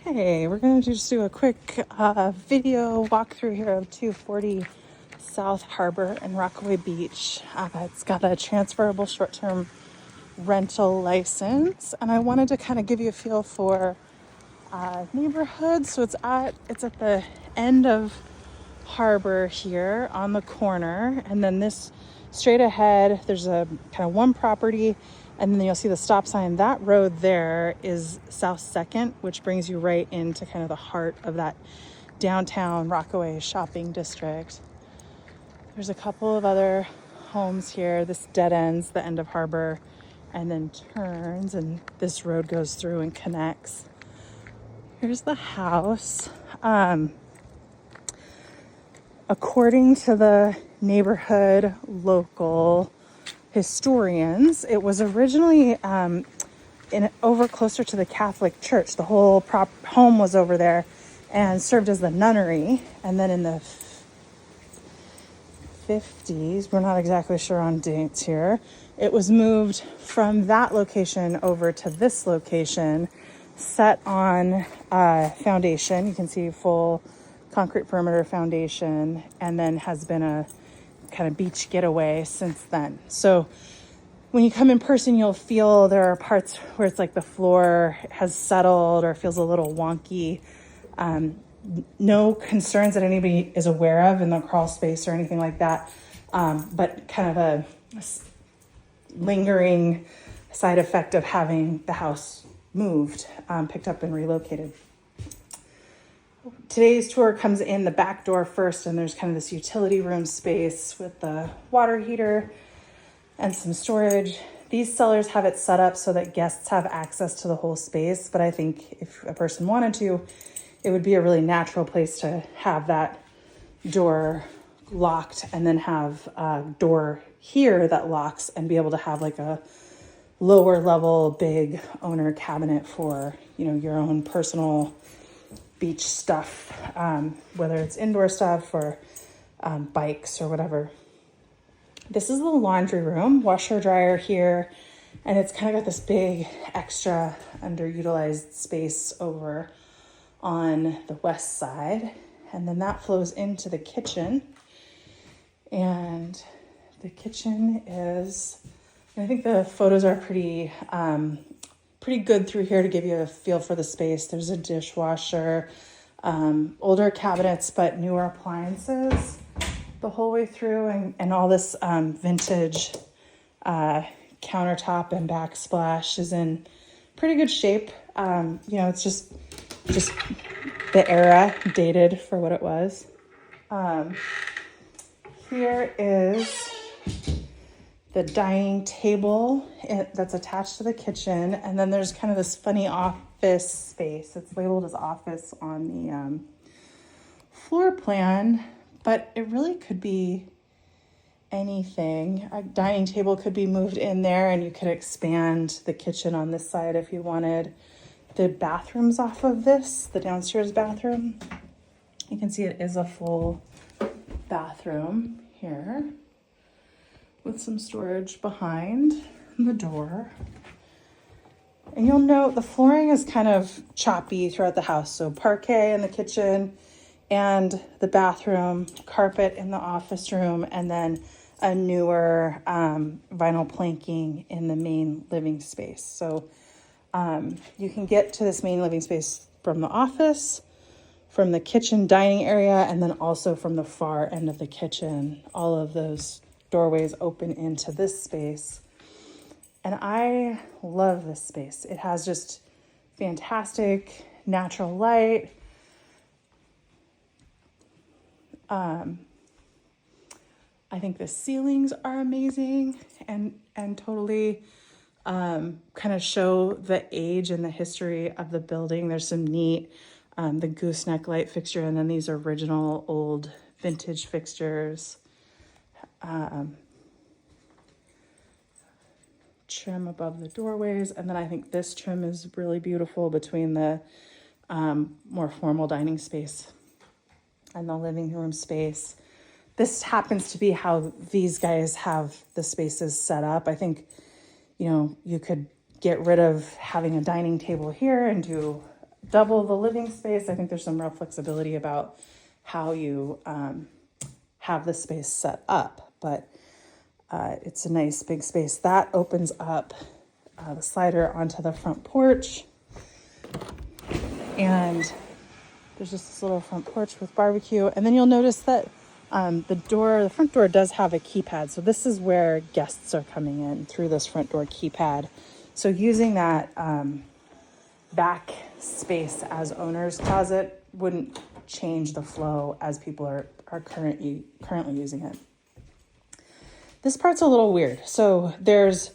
Hey, we're going to just do a quick video walkthrough here of 240 South Harbor and Rockaway Beach. It's got a transferable short-term rental license, and I wanted to kind of give you a feel for neighborhood. So it's at the end of Harbor here on the corner, and then this straight ahead there's a kind of one property, and then you'll see the stop sign. That road there is South 2nd, which brings you right into kind of the heart of that downtown Rockaway shopping district. There's a couple of other homes here. This dead ends the end of Harbor and then turns, and this road goes through and connects. Here's the house. According to the neighborhood local historians, it was originally over closer to the Catholic Church. The whole home was over there and served as the nunnery. And then in the 50s, we're not exactly sure on dates here, it was moved from that location over to this location, set on foundation. You can see full concrete perimeter foundation, and then has been a kind of beach getaway since then. So when you come in person, you'll feel there are parts where it's like the floor has settled or feels a little wonky. No concerns that anybody is aware of in the crawl space or anything like that, but kind of a lingering side effect of having the house moved, picked up and relocated. Today's tour comes in the back door first, and there's kind of this utility room space with the water heater and some storage. These sellers have it set up so that guests have access to the whole space, but I think if a person wanted to, it would be a really natural place to have that door locked and then have a door here that locks and be able to have like a lower level big owner cabinet for, your own personal beach stuff, whether it's indoor stuff or bikes or whatever. This is the laundry room, washer dryer here, and it's kind of got this big extra underutilized space over on the west side, and then that flows into the kitchen. And the kitchen is, I think the photos are pretty good through here to give you a feel for the space. There's a dishwasher, older cabinets, but newer appliances the whole way through, and all this vintage countertop and backsplash is in pretty good shape. It's just the era, dated for what it was. Here is the dining table that's attached to the kitchen, and then there's kind of this funny office space. It's labeled as office on the floor plan, but it really could be anything. A dining table could be moved in there, and you could expand the kitchen on this side if you wanted. The bathroom's off of this, the downstairs bathroom. You can see it is a full bathroom here with some storage behind the door. And you'll note the flooring is kind of choppy throughout the house. So parquet in the kitchen and the bathroom, carpet in the office room, and then a newer vinyl planking in the main living space. So you can get to this main living space from the office, from the kitchen dining area, and then also from the far end of the kitchen. All of those doorways open into this space. And I love this space. It has just fantastic natural light. I think the ceilings are amazing and totally kind of show the age and the history of the building. There's some neat the gooseneck light fixture, and then these original old vintage fixtures. Trim above the doorways, and then I think this trim is really beautiful between the more formal dining space and the living room space. This happens to be how these guys have the spaces set up. I think, you could get rid of having a dining table here and do double the living space. I think there's some real flexibility about how you have the space set up, but it's a nice big space. That opens up the slider onto the front porch, and there's just this little front porch with barbecue. And then you'll notice that the front door does have a keypad. So this is where guests are coming in through this front door keypad. So using that back space as owner's closet wouldn't change the flow as people are currently using it. This part's a little weird. So there's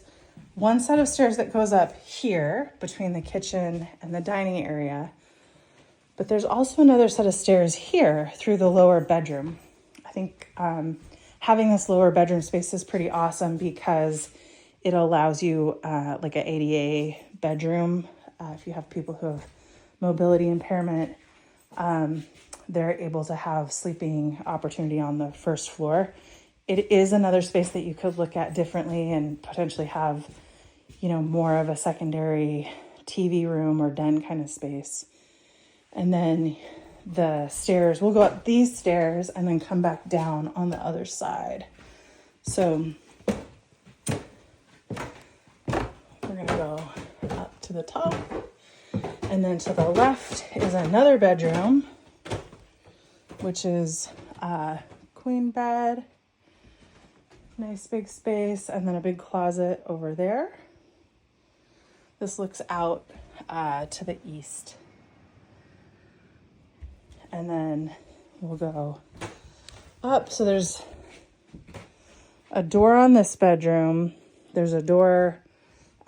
one set of stairs that goes up here between the kitchen and the dining area, but there's also another set of stairs here through the lower bedroom. I think having this lower bedroom space is pretty awesome because it allows you like an ADA bedroom. If you have people who have mobility impairment, they're able to have sleeping opportunity on the first floor. It is another space that you could look at differently and potentially have, more of a secondary TV room or den kind of space. And then the stairs, we'll go up these stairs and then come back down on the other side. So we're gonna go up to the top, and then to the left is another bedroom, which is a queen bed, nice big space, and then a big closet over there. This looks out to the east. And then we'll go up. So there's a door on this bedroom. There's a door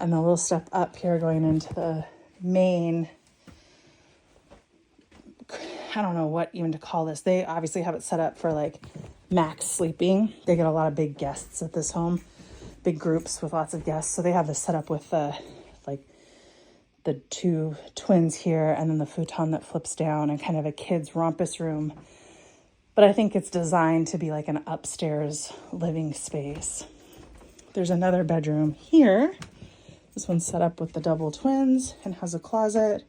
and a little step up here going into the main. I don't know what even to call this. They obviously have it set up for like max sleeping. They get a lot of big guests at this home, big groups with lots of guests. So they have this set up with the two twins here and then the futon that flips down and kind of a kid's rompus room. But I think it's designed to be like an upstairs living space. There's another bedroom here. This one's set up with the double twins and has a closet.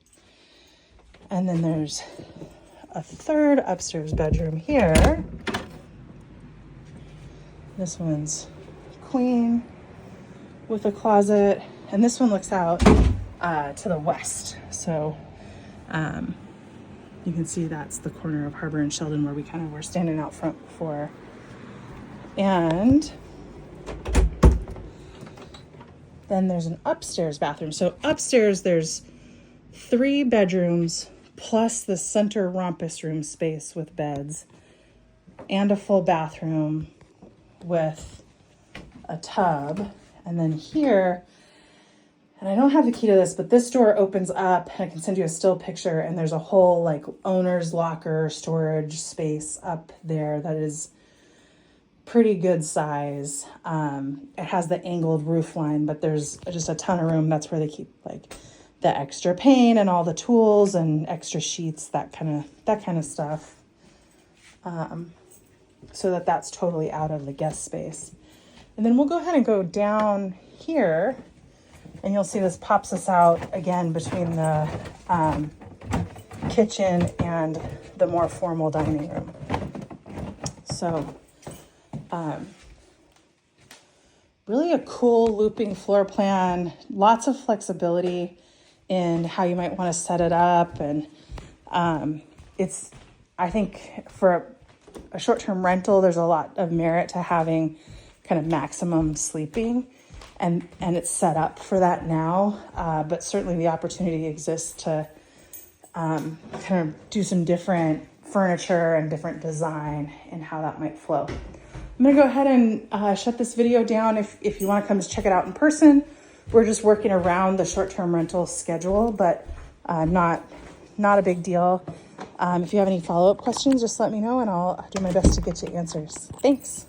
And then there's a third upstairs bedroom here. This one's queen with a closet. And this one looks out to the west. So you can see that's the corner of Harbor and Sheldon where we kind of were standing out front before. And then there's an upstairs bathroom. So upstairs there's 3 bedrooms plus the center rompus room space with beds and a full bathroom with a tub. And then here, and I don't have the key to this, but this door opens up, and I can send you a still picture, and there's a whole like owner's locker storage space up there that is pretty good size. It has the angled roof line, but there's just a ton of room. That's where they keep like the extra paint and all the tools and extra sheets, that kind of stuff. So that's totally out of the guest space. And then we'll go ahead and go down here, and you'll see this pops us out again between the kitchen and the more formal dining room. So really a cool looping floor plan, lots of flexibility in how you might want to set it up. And I think for a short-term rental, there's a lot of merit to having kind of maximum sleeping. And it's set up for that now, but certainly the opportunity exists to kind of do some different furniture and different design and how that might flow. I'm gonna go ahead and shut this video down. If you wanna come check it out in person, we're just working around the short-term rental schedule, but not a big deal. If you have any follow-up questions, just let me know and I'll do my best to get you answers. Thanks.